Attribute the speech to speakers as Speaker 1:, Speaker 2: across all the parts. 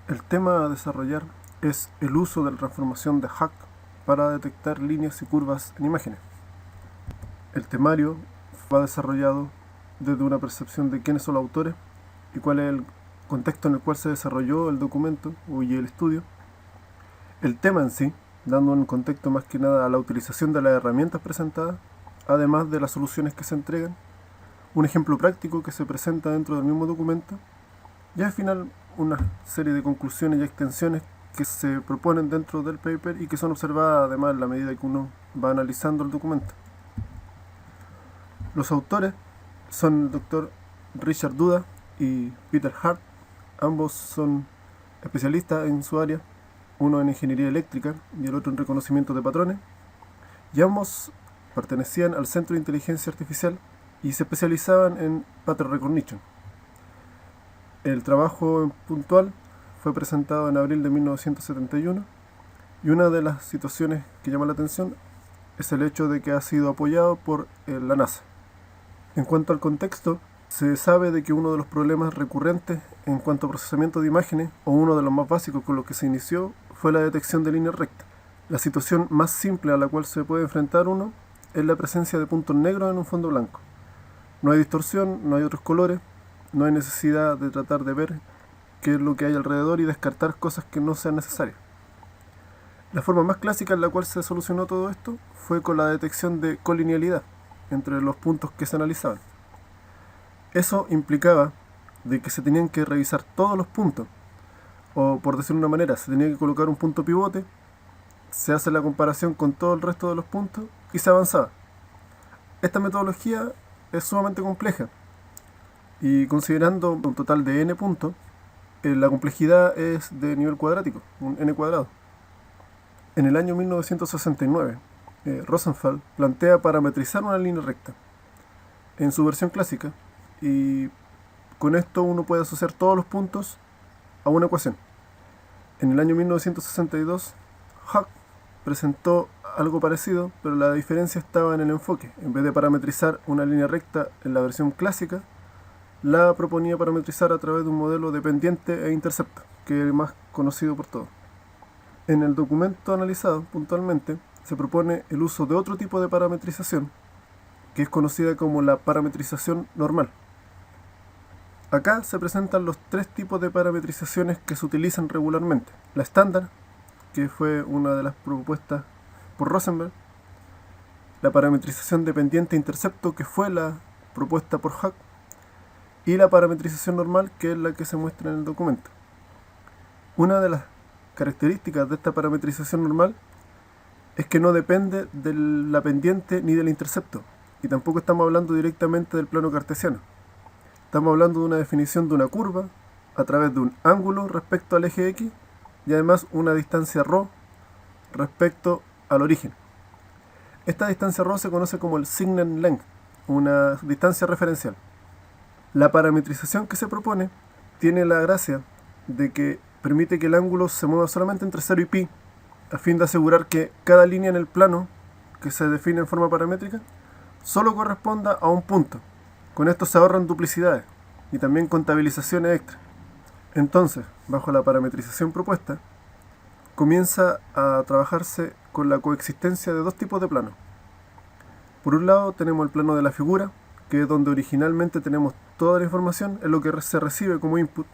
Speaker 1: El tema a desarrollar es el uso de la transformación de Hack para detectar líneas y curvas en imágenes. El temario fue desarrollado desde una percepción de quiénes son los autores y cuál es el contexto en el cual se desarrolló el documento y el estudio. El tema en sí, dando un contexto más que nada a la utilización de las herramientas presentadas, además de las soluciones que se entregan, un ejemplo práctico que se presenta dentro del mismo documento, y al final una serie de conclusiones y extensiones que se proponen dentro del paper y que son observadas además en la medida que uno va analizando el documento. Los autores son el doctor Richard Duda y Peter Hart. Ambos son especialistas en su área, uno en ingeniería eléctrica y el otro en reconocimiento de patrones, y ambos pertenecían al Centro de Inteligencia Artificial y se especializaban en Pattern Recognition. El trabajo puntual fue presentado en abril de 1971 y una de las situaciones que llama la atención es el hecho de que ha sido apoyado por la NASA. En cuanto al contexto, se sabe de que uno de los problemas recurrentes en cuanto a procesamiento de imágenes, o uno de los más básicos con los que se inició, fue la detección de líneas rectas. La situación más simple a la cual se puede enfrentar uno es la presencia de puntos negros en un fondo blanco. No hay distorsión, no hay otros colores, no hay necesidad de tratar de ver qué es lo que hay alrededor y descartar cosas que no sean necesarias. La forma más clásica en la cual se solucionó todo esto fue con la detección de colinealidad entre los puntos que se analizaban. Eso implicaba de que se tenían que revisar todos los puntos, o por decirlo de una manera, se tenía que colocar un punto pivote, se hace la comparación con todo el resto de los puntos y se avanzaba. Esta metodología es sumamente compleja y considerando un total de n puntos, la complejidad es de nivel cuadrático, un n cuadrado. En el año 1969, Rosenfeld plantea parametrizar una línea recta en su versión clásica, y con esto uno puede asociar todos los puntos a una ecuación. En el año 1962, Hack presentó algo parecido, pero la diferencia estaba en el enfoque. En vez de parametrizar una línea recta en la versión clásica, la proponía parametrizar a través de un modelo de pendiente e intercepto, que es el más conocido por todos. En el documento analizado, puntualmente, se propone el uso de otro tipo de parametrización, que es conocida como la parametrización normal. Acá se presentan los tres tipos de parametrizaciones que se utilizan regularmente. La estándar, que fue una de las propuestas por Rosenberg, la parametrización de pendiente e intercepto, que fue la propuesta por Hack, y la parametrización normal, que es la que se muestra en el documento. Una de las características de esta parametrización normal es que no depende de la pendiente ni del intercepto, y tampoco estamos hablando directamente del plano cartesiano. Estamos hablando de una definición de una curva a través de un ángulo respecto al eje X y además una distancia ρ respecto al origen. Esta distancia ρ se conoce como el signal length, una distancia referencial. La parametrización que se propone tiene la gracia de que permite que el ángulo se mueva solamente entre 0 y pi, a fin de asegurar que cada línea en el plano que se define en forma paramétrica solo corresponda a un punto. Con esto se ahorran duplicidades y también contabilizaciones extra. Entonces, bajo la parametrización propuesta, comienza a trabajarse con la coexistencia de dos tipos de planos. Por un lado tenemos el plano de la figura, que es donde originalmente tenemos toda la información en lo que se recibe como input,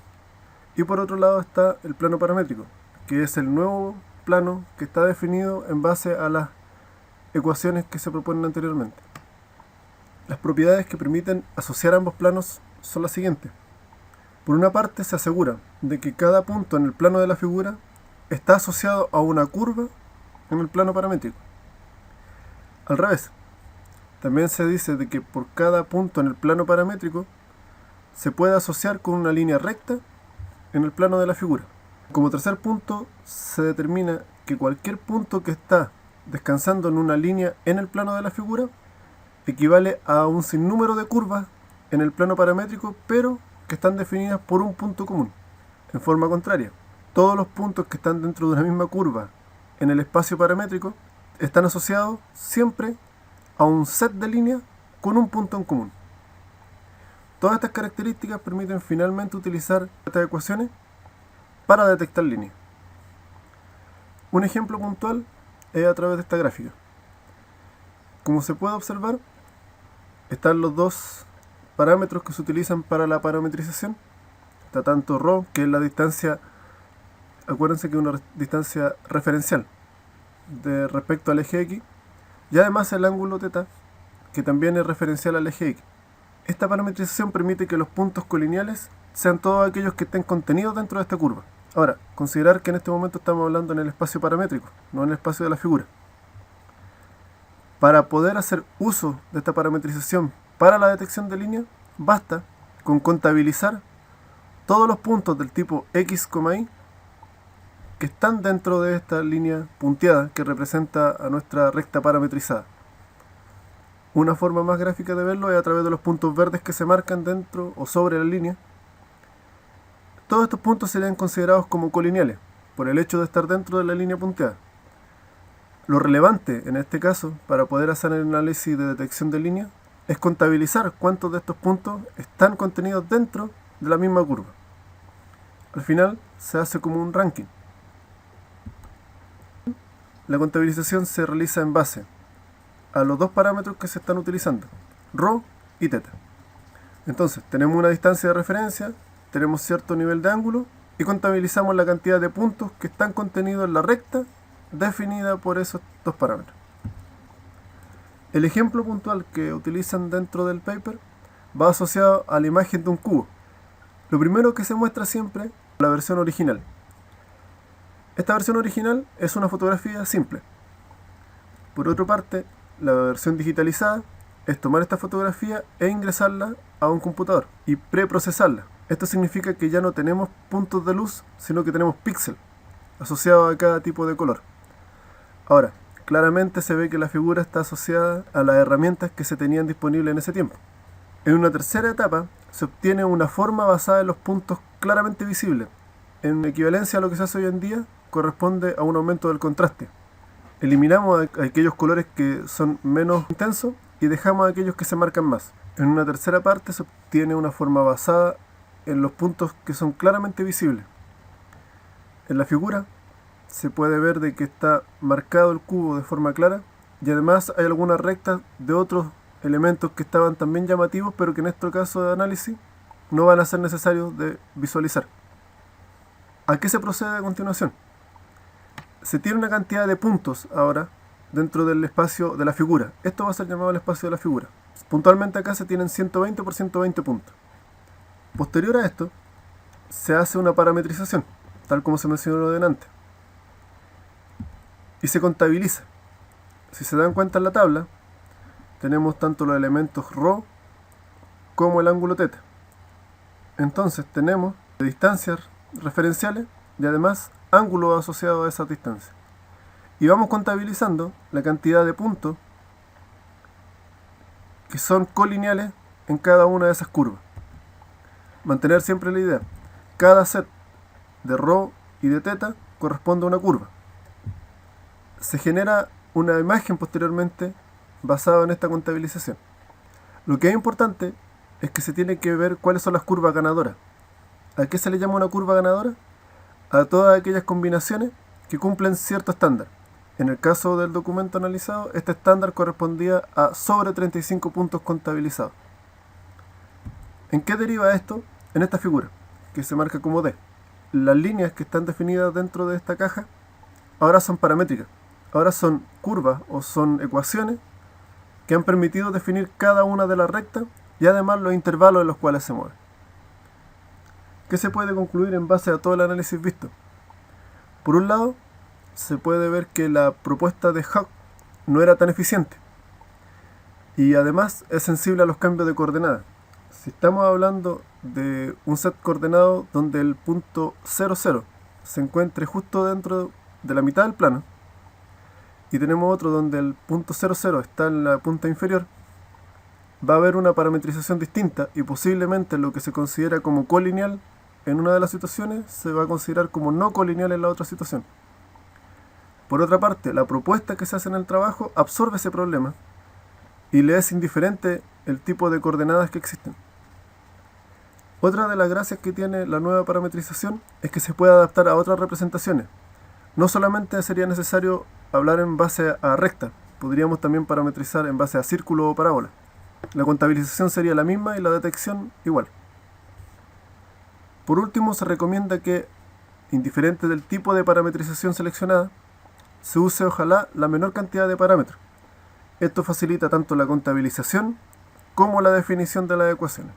Speaker 1: y por otro lado está el plano paramétrico, que es el nuevo plano que está definido en base a las ecuaciones que se proponen anteriormente. Las propiedades que permiten asociar ambos planos son las siguientes. Por una parte, se asegura de que cada punto en el plano de la figura está asociado a una curva en el plano paramétrico. Al revés, también se dice de que por cada punto en el plano paramétrico se puede asociar con una línea recta en el plano de la figura. Como tercer punto, se determina que cualquier punto que está descansando en una línea en el plano de la figura equivale a un sinnúmero de curvas en el plano paramétrico, pero que están definidas por un punto común. En forma contraria, todos los puntos que están dentro de una misma curva en el espacio paramétrico están asociados siempre a un set de líneas con un punto en común. Todas estas características permiten finalmente utilizar estas ecuaciones para detectar líneas. Un ejemplo puntual es a través de esta gráfica. Como se puede observar, están los dos parámetros que se utilizan para la parametrización. Está tanto ρ, que es la distancia, acuérdense que es una distancia referencial respecto al eje X, y además el ángulo θ, que también es referencial al eje X. Esta parametrización permite que los puntos colineales sean todos aquellos que estén contenidos dentro de esta curva. Ahora, considerar que en este momento estamos hablando en el espacio paramétrico, no en el espacio de la figura. Para poder hacer uso de esta parametrización para la detección de líneas, basta con contabilizar todos los puntos del tipo x, y que están dentro de esta línea punteada que representa a nuestra recta parametrizada. Una forma más gráfica de verlo es a través de los puntos verdes que se marcan dentro o sobre la línea. Todos estos puntos serían considerados como colineales, por el hecho de estar dentro de la línea punteada. Lo relevante en este caso, para poder hacer el análisis de detección de línea, es contabilizar cuántos de estos puntos están contenidos dentro de la misma curva. Al final se hace como un ranking. La contabilización se realiza en base a los dos parámetros que se están utilizando, ρ y θ. Entonces, tenemos una distancia de referencia, tenemos cierto nivel de ángulo y contabilizamos la cantidad de puntos que están contenidos en la recta definida por esos dos parámetros. El ejemplo puntual que utilizan dentro del paper va asociado a la imagen de un cubo. Lo primero que se muestra siempre es la versión original. Esta versión original es una fotografía simple. Por otra parte, la versión digitalizada es tomar esta fotografía e ingresarla a un computador y preprocesarla. Esto significa que ya no tenemos puntos de luz, sino que tenemos píxeles asociados a cada tipo de color. Ahora, claramente se ve que la figura está asociada a las herramientas que se tenían disponibles en ese tiempo. En una tercera etapa se obtiene una forma basada en los puntos claramente visibles. En equivalencia a lo que se hace hoy en día, corresponde a un aumento del contraste. Eliminamos aquellos colores que son menos intensos y dejamos aquellos que se marcan más. En una tercera parte se obtiene una forma basada en los puntos que son claramente visibles. En la figura se puede ver de que está marcado el cubo de forma clara y además hay algunas rectas de otros elementos que estaban también llamativos, pero que en este caso de análisis no van a ser necesarios de visualizar. ¿A qué se procede a continuación? Se tiene una cantidad de puntos ahora dentro del espacio de la figura. Esto va a ser llamado el espacio de la figura. Puntualmente acá se tienen 120 por 120 puntos. Posterior a esto, se hace una parametrización, tal como se mencionó delante, y se contabiliza. Si se dan cuenta en la tabla, tenemos tanto los elementos ρ como el ángulo θ. Entonces tenemos distancias referenciales y además ángulos asociados a esas distancias. Y vamos contabilizando la cantidad de puntos que son colineales en cada una de esas curvas. Mantener siempre la idea. Cada set de ρ y de θ corresponde a una curva. Se genera una imagen posteriormente basada en esta contabilización. Lo que es importante es que se tiene que ver cuáles son las curvas ganadoras. ¿A qué se le llama una curva ganadora? A todas aquellas combinaciones que cumplen cierto estándar. En el caso del documento analizado, este estándar correspondía a sobre 35 puntos contabilizados. ¿En qué deriva esto? En esta figura, que se marca como D. Las líneas que están definidas dentro de esta caja ahora son paramétricas. Ahora son curvas o son ecuaciones que han permitido definir cada una de las rectas y además los intervalos en los cuales se mueve. ¿Qué se puede concluir en base a todo el análisis visto? Por un lado, se puede ver que la propuesta de Hawk no era tan eficiente y además es sensible a los cambios de coordenadas. Si estamos hablando de un set coordenado donde el punto 0, 0 se encuentre justo dentro de la mitad del plano y tenemos otro donde el punto 0, 0 está en la punta inferior, va a haber una parametrización distinta y posiblemente lo que se considera como colineal en una de las situaciones se va a considerar como no colineal en la otra situación. Por otra parte, la propuesta que se hace en el trabajo absorbe ese problema y le es indiferente el tipo de coordenadas que existen. Otra de las gracias que tiene la nueva parametrización es que se puede adaptar a otras representaciones. No solamente sería necesario hablar en base a recta, podríamos también parametrizar en base a círculo o parábola. La contabilización sería la misma y la detección igual. Por último, se recomienda que, indiferente del tipo de parametrización seleccionada, se use ojalá la menor cantidad de parámetros. Esto facilita tanto la contabilización como la definición de las ecuaciones.